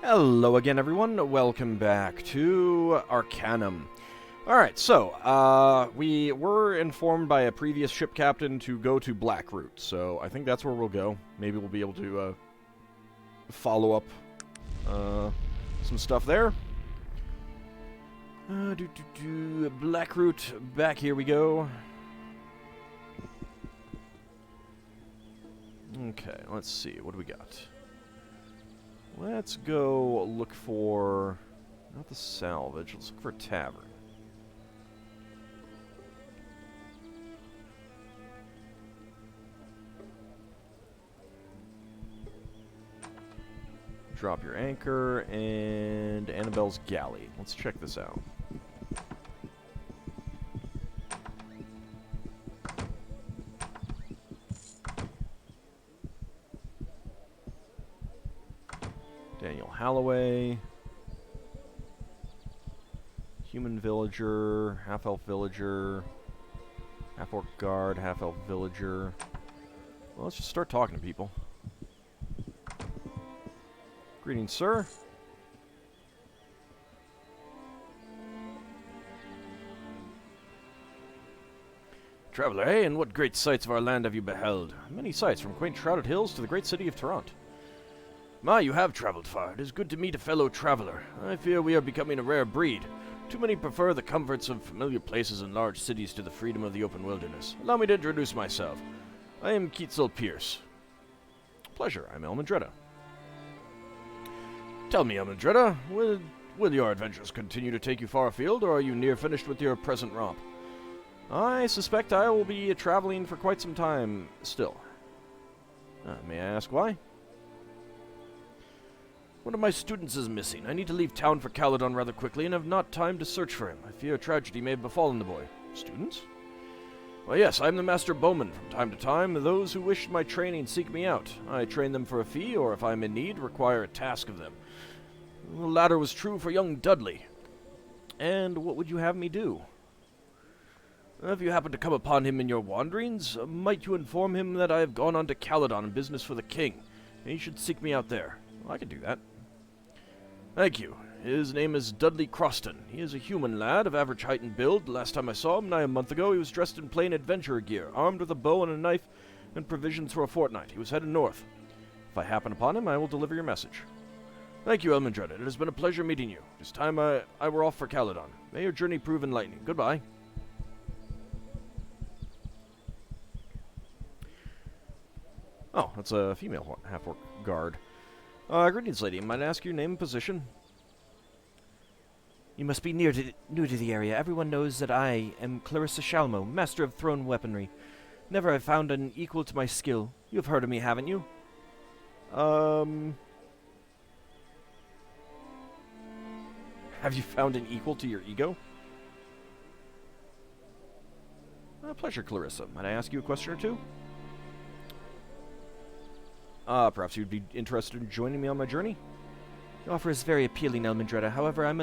Hello again, everyone. Welcome back to Arcanum. Alright, so, we were informed by a previous ship captain to go to Blackroot, so I think that's where we'll go. Maybe we'll be able to, follow up, some stuff there. Blackroot, back here we go. Okay, let's see, what do we got? Let's go look for, not the salvage, let's look for a tavern. Drop your anchor, and Annabelle's Galley. Let's check this out. Daniel Halloway. Human villager, half-elf villager, half-orc guard, half-elf villager. Well, let's just start talking to people. Greetings, sir. Traveler, eh? And what great sights of our land have you beheld? Many sights, from quaint shrouded hills to the great city of Toronto. Ma, you have traveled far. It is good to meet a fellow traveler. I fear we are becoming a rare breed. Too many prefer the comforts of familiar places and large cities to the freedom of the open wilderness. Allow me to introduce myself. I am Keitzel Pierce. Pleasure, I'm Elmandretta. Tell me, Elmandretta, will your adventures continue to take you far afield, or are you near finished with your present romp? I suspect I will be traveling for quite some time still. May I ask why? One of my students is missing. I need to leave town for Caledon rather quickly and have not time to search for him. I fear a tragedy may have befallen the boy. Students? Well, yes, I am the master bowman. From time to time, those who wish my training seek me out. I train them for a fee, or if I am in need, require a task of them. The latter was true for young Dudley. And what would you have me do? If you happen to come upon him in your wanderings, might you inform him that I have gone on to Caledon on business for the king, and he should seek me out there. Well, I can do that. Thank you. His name is Dudley Croston. He is a human lad of average height and build. Last time I saw him, nigh a month ago, he was dressed in plain adventurer gear, armed with a bow and a knife, and provisions for a fortnight. He was headed north. If I happen upon him, I will deliver your message. Thank you, Elmandretta. It has been a pleasure meeting you. It is time I were off for Caledon. May your journey prove enlightening. Goodbye. Oh, that's a female half-orc guard. Greetings, lady. Might I ask your name and position? You must be new to the area. Everyone knows that I am Clarissa Shalmo, master of thrown weaponry. Never have found an equal to my skill. You have heard of me, haven't you? Have you found an equal to your ego? Pleasure, Clarissa. Might I ask you a question or two? Perhaps you'd be interested in joining me on my journey? The offer is very appealing, Elmandretta. However, I'm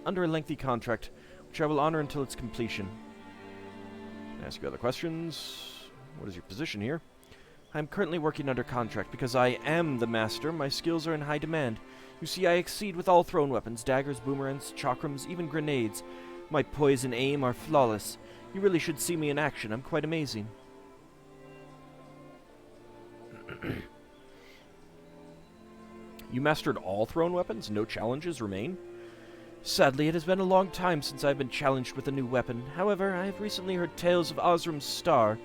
under a lengthy contract, which I will honor until its completion. Can I ask you other questions? What is your position here? I'm currently working under contract because I am the master. My skills are in high demand. You see, I exceed with all thrown weapons, daggers, boomerangs, chakrams, even grenades. My poise and aim are flawless. You really should see me in action. I'm quite amazing. You mastered all thrown weapons? No challenges remain? Sadly, it has been a long time since I've been challenged with a new weapon. However, I have recently heard tales of Osram's star.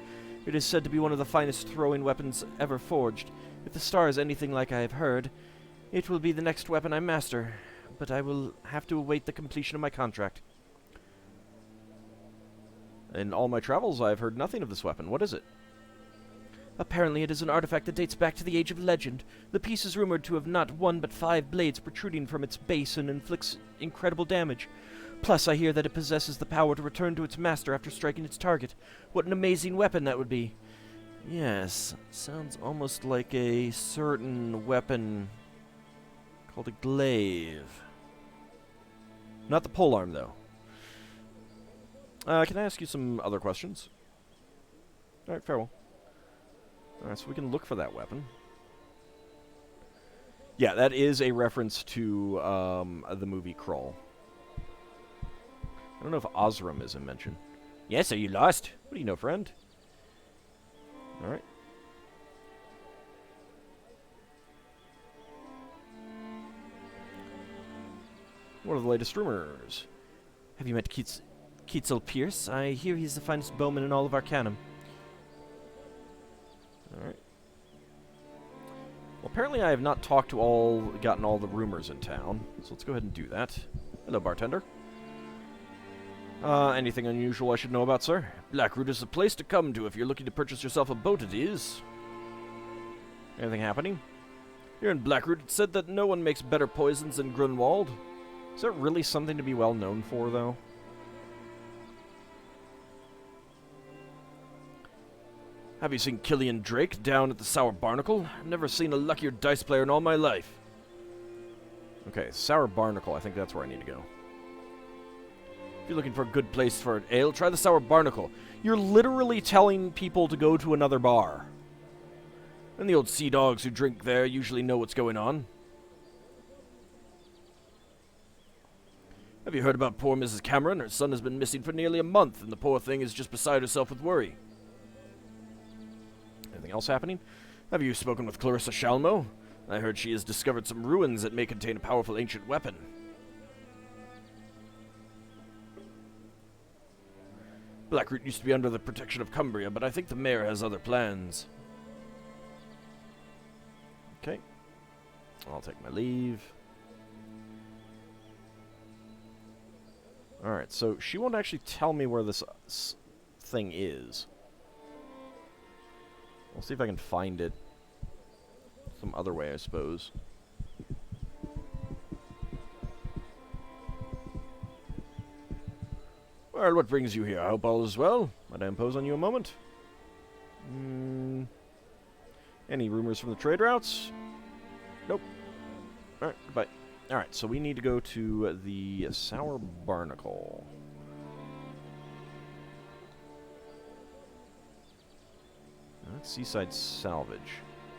It is said to be one of the finest throwing weapons ever forged. If the star is anything like I have heard, it will be the next weapon I master. But I will have to await the completion of my contract. In all my travels, I have heard nothing of this weapon. What is it? Apparently it is an artifact that dates back to the Age of Legend. The piece is rumored to have not one but 5 blades protruding from its base and inflicts incredible damage. Plus, I hear that it possesses the power to return to its master after striking its target. What an amazing weapon that would be. Yes, sounds almost like a certain weapon called a glaive. Not the polearm, though. Can I ask you some other questions? Alright, farewell. Alright, so we can look for that weapon. Yeah, that is a reference to the movie Crawl. I don't know if Osram is in mention. Yes, are you lost? What do you know, friend? Alright. What are the latest rumors? Have you met Keitzel Pierce? I hear he's the finest bowman in all of Arcanum. Alright. Well, apparently I have not gotten all the rumors in town, so let's go ahead and do that. Hello, bartender. Anything unusual I should know about, sir? Blackroot is the place to come to if you're looking to purchase yourself a boat, it is. Anything happening? Here in Blackroot, it said that no one makes better poisons than Grunwald. Is that really something to be well known for, though? Have you seen Killian Drake down at the Sour Barnacle? I've never seen a luckier dice player in all my life. Okay, Sour Barnacle, I think that's where I need to go. If you're looking for a good place for an ale, try the Sour Barnacle. You're literally telling people to go to another bar. And the old sea dogs who drink there usually know what's going on. Have you heard about poor Mrs. Cameron? Her son has been missing for nearly a month, and the poor thing is just beside herself with worry. Anything else happening? Have you spoken with Clarissa Shalmo? I heard she has discovered some ruins that may contain a powerful ancient weapon. Blackroot used to be under the protection of Cumbria, but I think the mayor has other plans. Okay. I'll take my leave. Alright, so she won't actually tell me where this thing is. We'll see if I can find it some other way, I suppose. Well, what brings you here? I hope all is well. Might I impose on you a moment? Any rumors from the trade routes? Nope. Alright, goodbye. Alright, so we need to go to the Sour Barnacle. That's Seaside Salvage.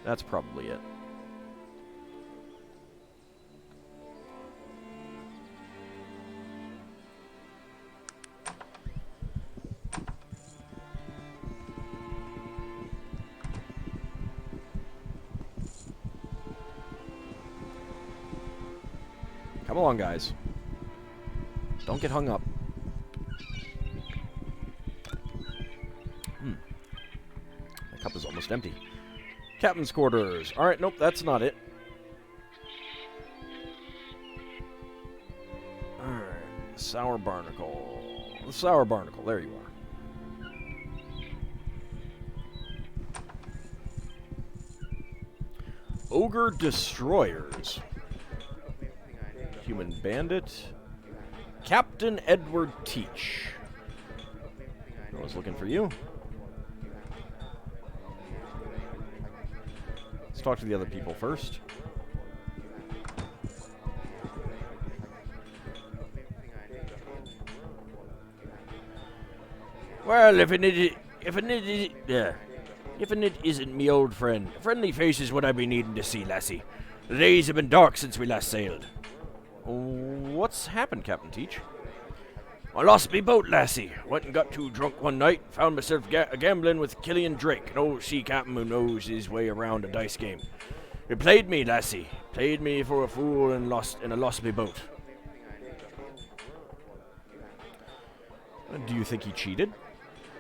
That's probably it. Come along, guys. Don't get hung up. My cup is almost empty. Captain's quarters. Alright, nope, that's not it. Alright. Sour Barnacle. The Sour Barnacle. There you are. Ogre Destroyers. Human Bandit. Captain Edward Teach. I was looking for you. Let's talk to the other people first. Well, if it isn't me old friend, a friendly face is what I be needing to see, lassie. The days have been dark since we last sailed. What's happened, Captain Teach? I lost me boat, lassie. Went and got too drunk one night. Found myself gambling with Killian Drake, an old sea captain who knows his way around a dice game. He played me, lassie. Played me for a fool and lost me boat. Do you think he cheated?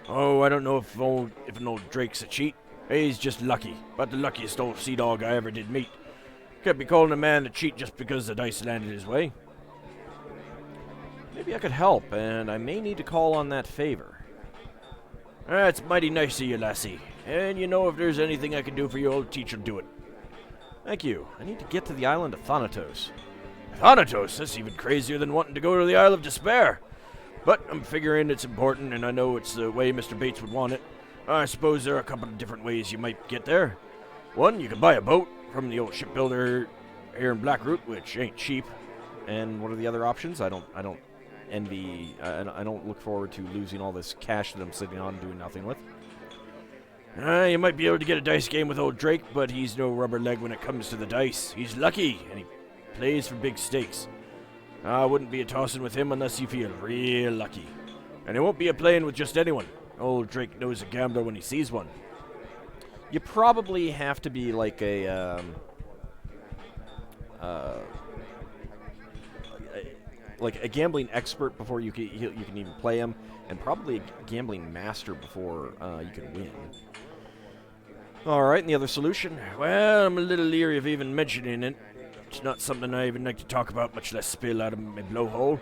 Oh, I don't know if an old Drake's a cheat. He's just lucky. But the luckiest old sea dog I ever did meet. Can't be calling a man a cheat just because the dice landed his way. Maybe I could help, and I may need to call on that favor. That's mighty nice of you, lassie. And you know if there's anything I can do for your old teacher, do it. Thank you. I need to get to the island of Thanatos. Thanatos? That's even crazier than wanting to go to the Isle of Despair. But I'm figuring it's important, and I know it's the way Mr. Bates would want it. I suppose there are a couple of different ways you might get there. One, you can buy a boat from the old shipbuilder here in Blackroot, which ain't cheap. And what are the other options? I don't envy. I don't look forward to losing all this cash that I'm sitting on and doing nothing with. You might be able to get a dice game with old Drake, but he's no rubber leg when it comes to the dice. He's lucky, and he plays for big stakes. I wouldn't be a tossing with him unless you feel real lucky. And it won't be a playing with just anyone. Old Drake knows a gambler when he sees one. You probably have to be like a gambling expert before you can even play him, and probably a gambling master before you can win. All right, and the other solution? Well, I'm a little leery of even mentioning it. It's not something I even like to talk about, much less spill out of my blowhole.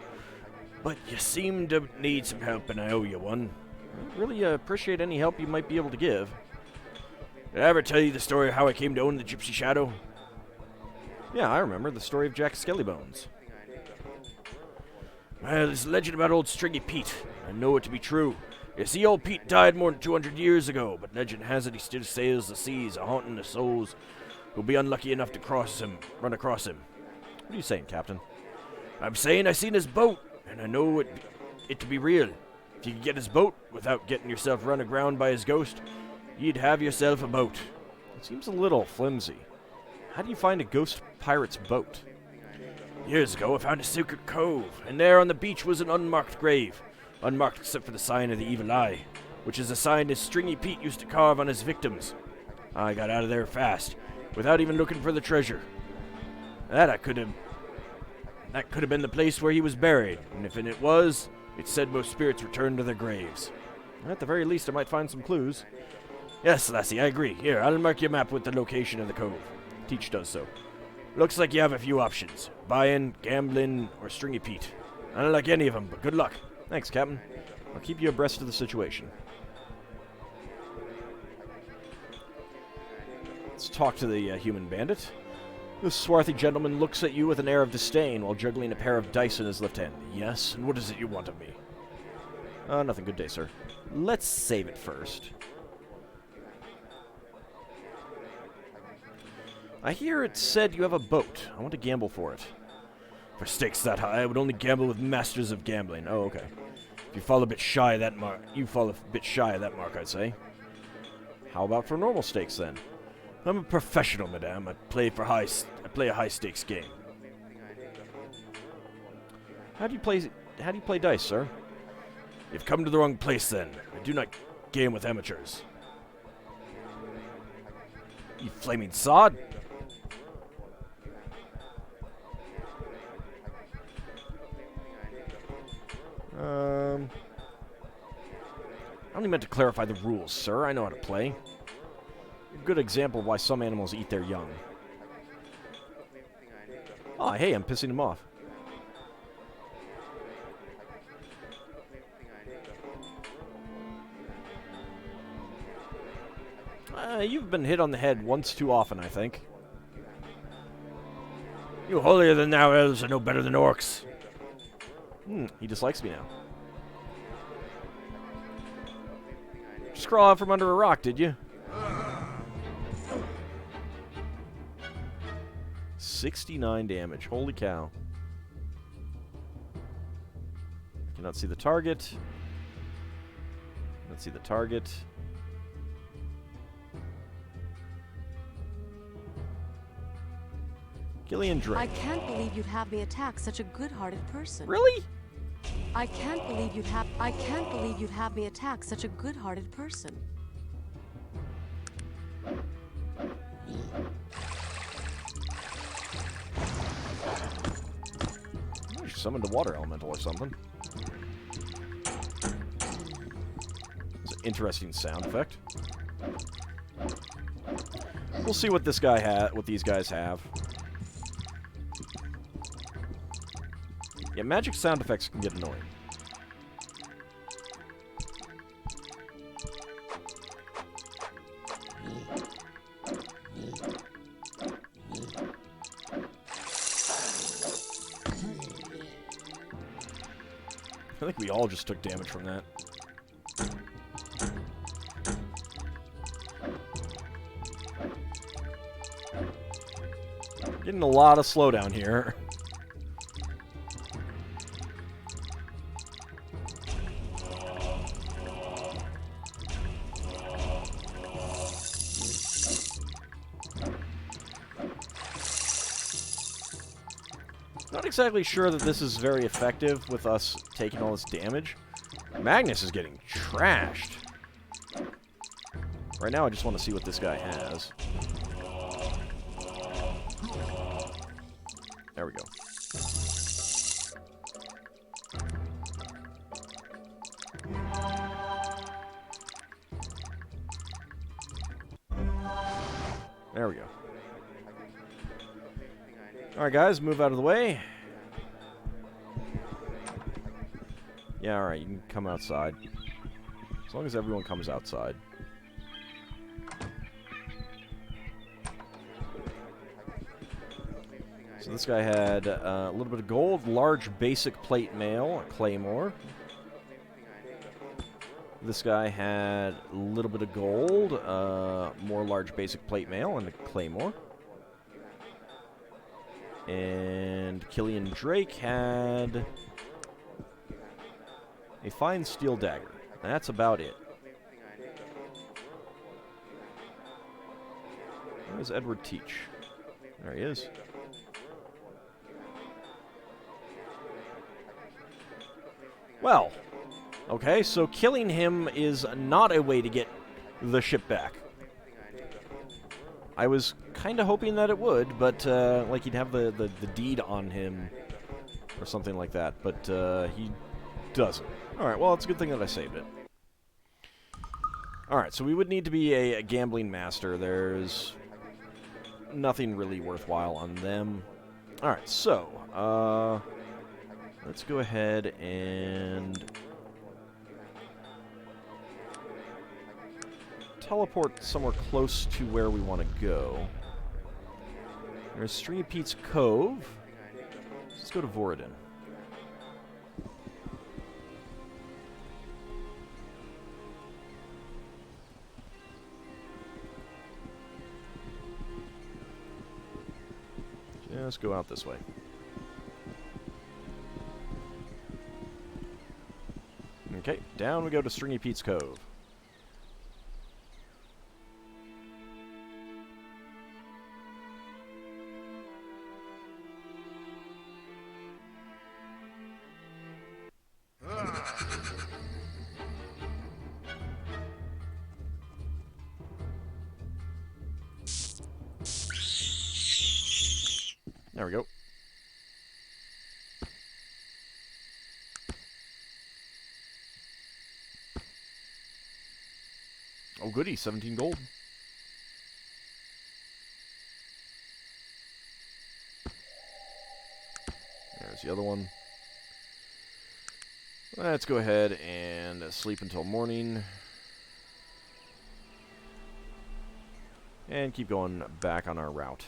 But you seem to need some help, and I owe you one. I really appreciate any help you might be able to give. Did I ever tell you the story of how I came to own the Gypsy Shadow? Yeah, I remember the story of Jack Skellybones. Well, there's a legend about old Stringy Pete. I know it to be true. You see, old Pete died more than 200 years ago, but legend has it he still sails the seas, a-haunting the souls who'll be unlucky enough to run across him. What are you saying, Captain? I'm saying I seen his boat, and I know it to be real. If you could get his boat without getting yourself run aground by his ghost, you'd have yourself a boat. It seems a little flimsy. How do you find a ghost pirate's boat? Years ago, I found a secret cove, and there on the beach was an unmarked grave. Unmarked except for the sign of the evil eye, which is a sign his Stringy Pete used to carve on his victims. I got out of there fast, without even looking for the treasure. That could have been the place where he was buried, and if it was, it said most spirits return to their graves. At the very least, I might find some clues. Yes, lassie, I agree. Here, I'll mark your map with the location of the cove. Teach does so. Looks like you have a few options. Buy-in, gambling, or Stringy Pete. I don't like any of them, but good luck. Thanks, Captain. I'll keep you abreast of the situation. Let's talk to the human bandit. This swarthy gentleman looks at you with an air of disdain while juggling a pair of dice in his left hand. Yes, and what is it you want of me? Nothing. Good day, sir. Let's save it first. I hear it said you have a boat. I want to gamble for it. For stakes that high, I would only gamble with masters of gambling. Oh, okay. If you fall a bit shy of that mark, I'd say. How about for normal stakes, then? I'm a professional, madame. I play a high-stakes game. How do you play dice, sir? You've come to the wrong place, then. I do not game with amateurs. You flaming sod! I only meant to clarify the rules, sir. I know how to play. A good example of why some animals eat their young. Oh, hey, I'm pissing him off. You've been hit on the head once too often, I think. You holier-than-thou elves are no better than orcs. He dislikes me now. Just crawl out from under a rock, did you? 69 damage. Holy cow. Cannot see the target. Let's see the target. Gillian Drake. I can't believe you'd have me attack such a good-hearted person. Really? I can't believe you'd have me attack such a good-hearted person. You summoned a water elemental or something. It's an interesting sound effect. We'll see what this guy what these guys have. Yeah, magic sound effects can get annoying. I think we all just took damage from that. Getting a lot of slowdown here. Not exactly sure that this is very effective with us taking all this damage. Magnus is getting trashed. Right now, I just want to see what this guy has. There we go. There we go. Alright, guys, move out of the way. Yeah, alright, you can come outside. As long as everyone comes outside. So this guy had a little bit of gold, large basic plate mail, a claymore. This guy had a little bit of gold, more large basic plate mail, and a claymore. And Killian Drake had a fine steel dagger. That's about it. Where's Edward Teach? There he is. Well, okay, so killing him is not a way to get the ship back. I was kind of hoping that it would, but, like, he'd have the deed on him or something like that, but, he doesn't. Alright, well, it's a good thing that I saved it. Alright, so we would need to be a gambling master. There's nothing really worthwhile on them. Alright, so, let's go ahead and teleport somewhere close to where we want to go. There's Stringy Pete's Cove. Let's go to Voradin. Just go out this way. Okay, down we go to Stringy Pete's Cove. There we go. Oh goody, 17 gold. There's the other one. Let's go ahead and sleep until morning. And keep going back on our route.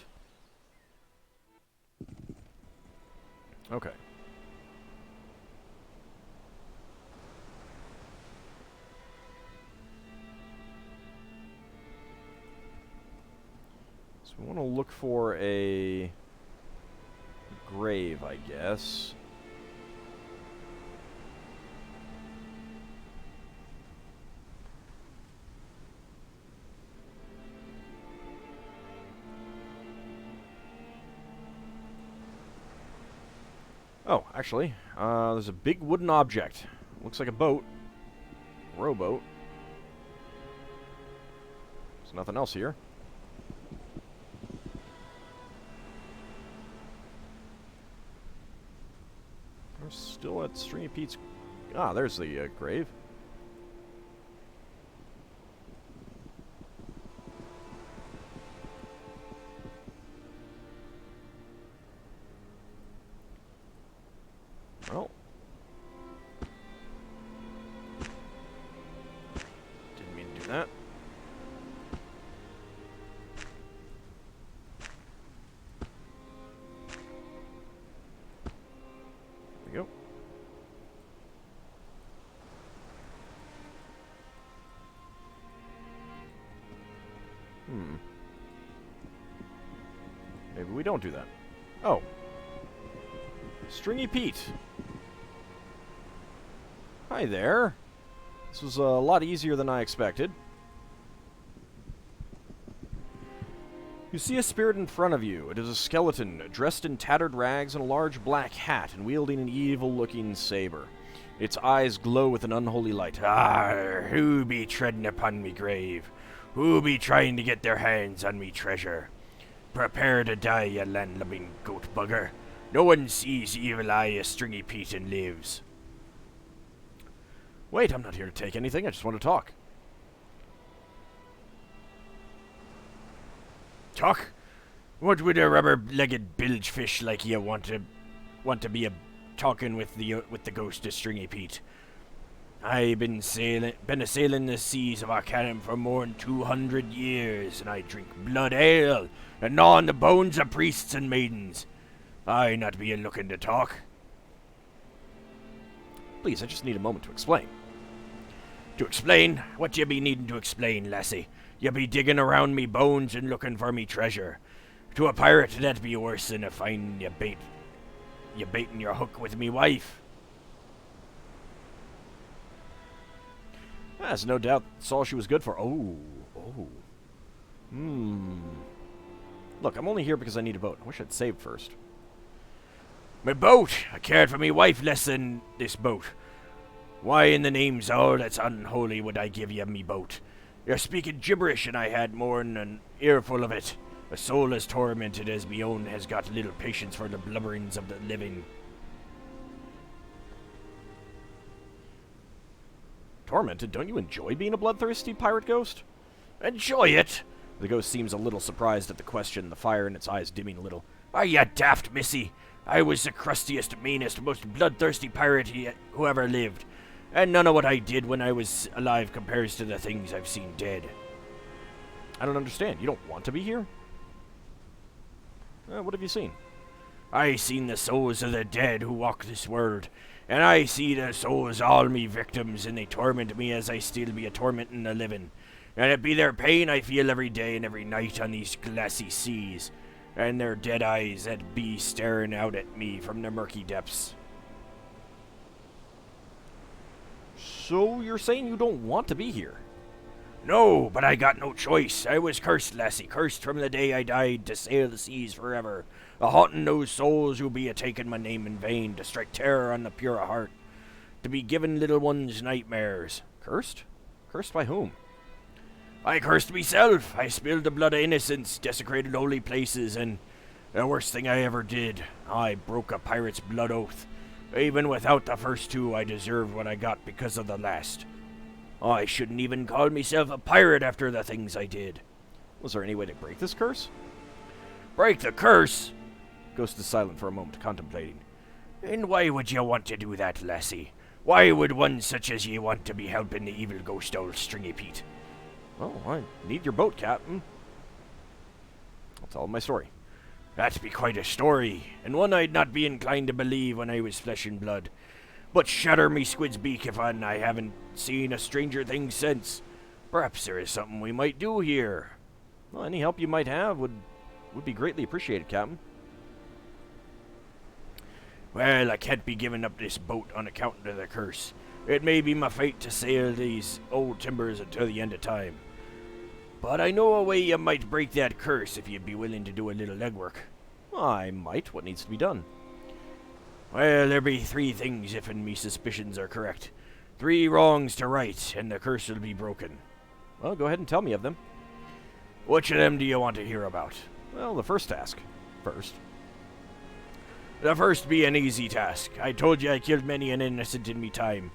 Okay. So we want to look for a grave, I guess. Oh, actually, there's a big wooden object. Looks like a boat. Rowboat. There's nothing else here. We're still at Stringy Pete's... Ah, there's the grave. Well, didn't mean to do that. There we go. Maybe we don't do that. Oh. Stringy Pete. Hi there. This was a lot easier than I expected. You see a spirit in front of you. It is a skeleton, dressed in tattered rags and a large black hat, and wielding an evil-looking saber. Its eyes glow with an unholy light. Who be treading upon me grave? Who be trying to get their hands on me treasure? Prepare to die, you land-lubbing goat bugger. No one sees evil eye as Stringy Pete and lives. Wait, I'm not here to take anything. I just want to talk. Talk? What would a rubber-legged bilge fish like you want to be talking with the ghost of Stringy Pete? I've been a-sailing the seas of Arcanum for more than 200 years, and I drink blood ale and gnaw on the bones of priests and maidens. I not be looking to talk. Please, I just need a moment to explain. To explain? What you be needing to explain, lassie? You be digging around me bones and looking for me treasure. To a pirate, that'd be worse than a find you baiting your hook with me wife. There's no doubt that's all she was good for. Look, I'm only here because I need a boat. I wish I'd saved first. My boat! I cared for me wife less than this boat. Why in the name's all that's unholy would I give you me boat? You're speaking gibberish, and I had more'n an earful of it. A soul as tormented as me own has got little patience for the blubberings of the living. Tormented? Don't you enjoy being a bloodthirsty pirate ghost? Enjoy it? The ghost seems a little surprised at the question, the fire in its eyes dimming a little. Are you daft, missy? I was the crustiest, meanest, most bloodthirsty pirate who ever lived. And none of what I did when I was alive compares to the things I've seen dead. I don't understand. You don't want to be here? What have you seen? I seen the souls of the dead who walk this world. And I see the souls all me victims, and they torment me as I still be a tormenting the living. And it be their pain I feel every day and every night on these glassy seas. And their dead eyes that be staring out at me from the murky depths. So you're saying you don't want to be here? No, but I got no choice. I was cursed, lassie, cursed from the day I died to sail the seas forever, a-haunting those souls who be a-taking my name in vain, to strike terror on the pure heart, to be giving little ones nightmares. Cursed? Cursed by whom? I cursed myself. I spilled the blood of innocence, desecrated holy places, and the worst thing I ever did, I broke a pirate's blood oath. Even without the first two, I deserved what I got because of the last. I shouldn't even call myself a pirate after the things I did. Was there any way to break this curse? Break the curse? Ghost is silent for a moment, contemplating. And why would you want to do that, lassie? Why would one such as ye want to be helping the evil ghost old Stringy Pete? Well, I need your boat, Captain. I'll tell him my story. That'd be quite a story, and one I'd not be inclined to believe when I was flesh and blood. But shatter me squid's beak if I haven't seen a stranger thing since. Perhaps there is something we might do here. Well, any help you might have would be greatly appreciated, Captain. Well, I can't be giving up this boat on account of the curse. It may be my fate to sail these old timbers until the end of time. But I know a way you might break that curse if you'd be willing to do a little legwork. I might. What needs to be done? Well, there be 3 things if me suspicions are correct. 3 wrongs to right, and the curse will be broken. Well, go ahead and tell me of them. Which of them do you want to hear about? Well, the first task. First. The first be an easy task. I told you I killed many an innocent in me time.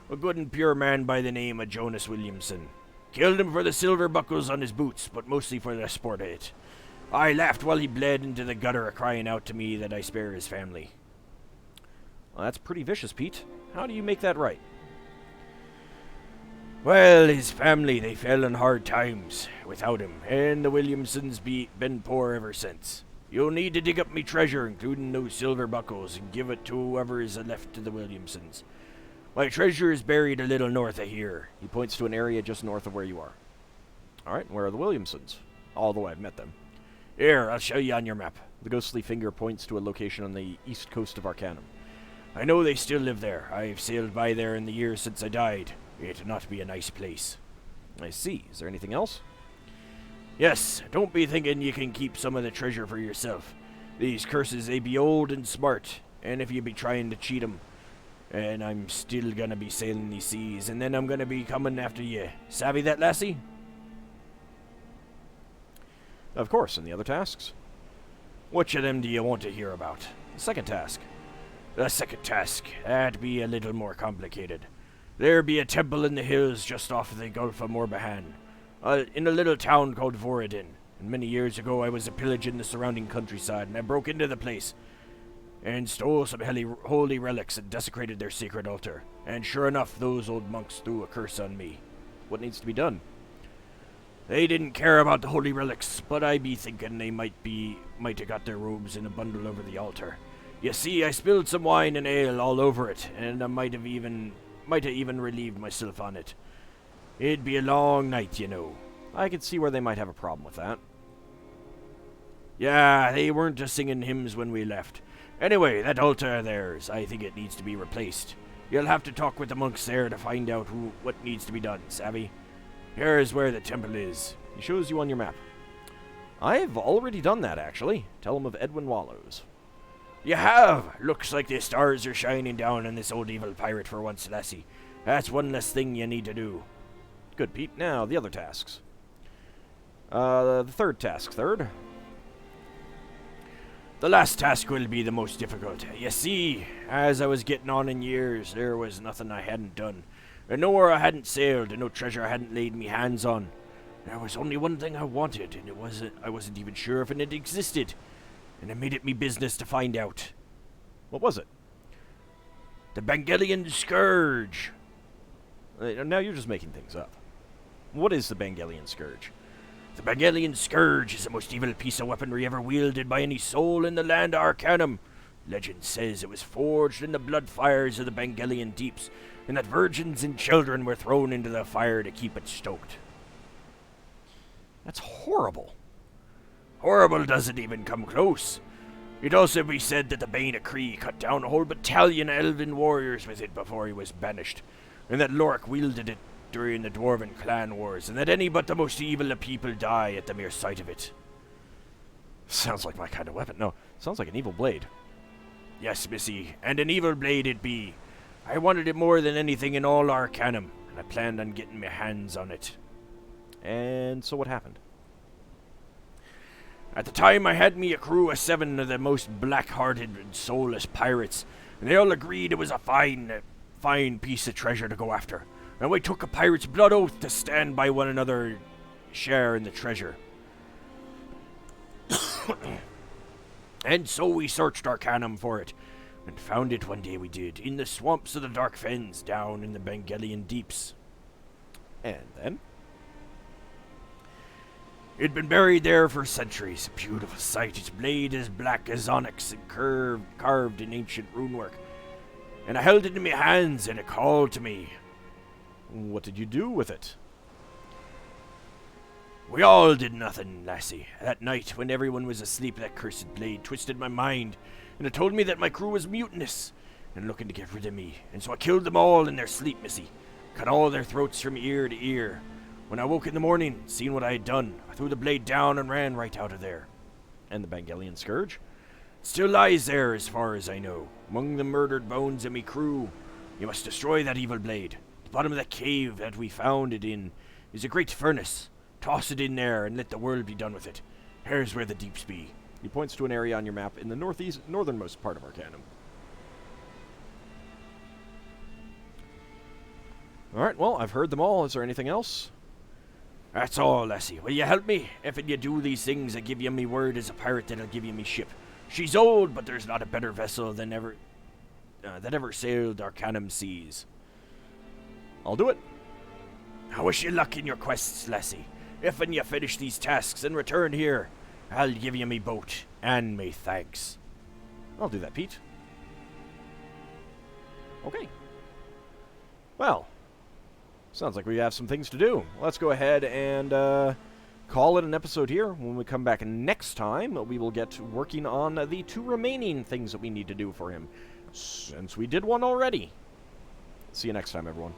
A good and pure man by the name of Jonas Williamson. Killed him for the silver buckles on his boots, but mostly for the sport of it. I laughed while he bled into the gutter, crying out to me that I spare his family. Well, that's pretty vicious, Pete. How do you make that right? Well, his family, they fell in hard times without him, and the Williamsons been poor ever since. You'll need to dig up me treasure, including those silver buckles, and give it to whoever is left to the Williamsons. My treasure is buried a little north of here. He points to an area just north of where you are. Alright, where are the Williamsons? Although I've met them. Here, I'll show you on your map. The ghostly finger points to a location on the east coast of Arcanum. I know they still live there. I've sailed by there in the years since I died. It'd not be a nice place. I see. Is there anything else? Yes, don't be thinking you can keep some of the treasure for yourself. These curses, they be old and smart, and if you be trying to cheat 'em, and I'm still gonna be sailing these seas, and then I'm gonna be coming after you. Savvy that, lassie? Of course, and the other tasks? Which of them do you want to hear about? The second task. The second task, that'd be a little more complicated. There be a temple in the hills just off the Gulf of Morbahan, in a little town called Voradin. And many years ago I was a pillaging the surrounding countryside, and I broke into the place and stole some holy relics and desecrated their sacred altar. And sure enough, those old monks threw a curse on me. What needs to be done? They didn't care about the holy relics, but I be thinking they might have got their robes in a bundle over the altar. You see, I spilled some wine and ale all over it, and I might have even relieved myself on it. It'd be a long night, you know. I could see where they might have a problem with that. Yeah, they weren't just singing hymns when we left. Anyway, that altar of theirs, I think it needs to be replaced. You'll have to talk with the monks there to find out what needs to be done, savvy? Here's where the temple is. He shows you on your map. I've already done that, actually. Tell him of Edwin Wallows. You have! Looks like the stars are shining down on this old evil pirate for once, lassie. That's one less thing you need to do. Good, Pete. Now, the other tasks. The third task. Third? The last task will be the most difficult. You see, as I was getting on in years, there was nothing I hadn't done. And nowhere I hadn't sailed, and no treasure I hadn't laid me hands on. There was only one thing I wanted, and I wasn't even sure if it existed. And I made it me business to find out. What was it? The Bangelian Scourge. Now you're just making things up. What is the Bangelian Scourge? The Bangelian Scourge is the most evil piece of weaponry ever wielded by any soul in the land of Arcanum. Legend says it was forged in the blood fires of the Bangelian deeps, and that virgins and children were thrown into the fire to keep it stoked. That's horrible. Horrible doesn't even come close. It also be said that the Bane of Cree cut down a whole battalion of elven warriors with it before he was banished, and that Lorik wielded it during the Dwarven clan wars, and that any but the most evil of people die at the mere sight of it. Sounds like my kind of weapon. No, sounds like an evil blade. Yes, missy, and an evil blade it be. I wanted it more than anything in all Arcanum, and I planned on getting my hands on it. And so what happened? At the time, I had me a crew of 7 of the most black-hearted and soulless pirates, and they all agreed it was a fine piece of treasure to go after. And we took a pirate's blood oath to stand by one another, share in the treasure. And so we searched Arcanum for it, and found it one day we did, in the swamps of the Dark Fens, down in the Bangelian deeps. And then? It'd been buried there for centuries, a beautiful sight, its blade as black as onyx and carved in ancient runework. And I held it in my hands, and it called to me. What did you do with it? We all did nothing, lassie. That night, when everyone was asleep, that cursed blade twisted my mind, and it told me that my crew was mutinous and looking to get rid of me. And so I killed them all in their sleep, missy. Cut all their throats from ear to ear. When I woke in the morning, seeing what I had done, I threw the blade down and ran right out of there. And the Bangelian Scourge? It still lies there, as far as I know, among the murdered bones of me crew. You must destroy that evil blade. The bottom of that cave that we found it in is a great furnace. Toss it in there and let the world be done with it. Here's where the deeps be. He points to an area on your map in the northernmost part of Arcanum. Alright, well, I've heard them all. Is there anything else? That's all, lassie. Will you help me? If you do these things, I give you me word as a pirate that I'll give you me ship. She's old, but there's not a better vessel than that ever sailed Arcanum seas. I'll do it. I wish you luck in your quests, lassie. If when you finish these tasks and return here, I'll give you me boat and me thanks. I'll do that, Pete. Okay. Well, sounds like we have some things to do. Let's go ahead and call it an episode here. When we come back next time, we will get working on the 2 remaining things that we need to do for him, since we did one already. See you next time, everyone.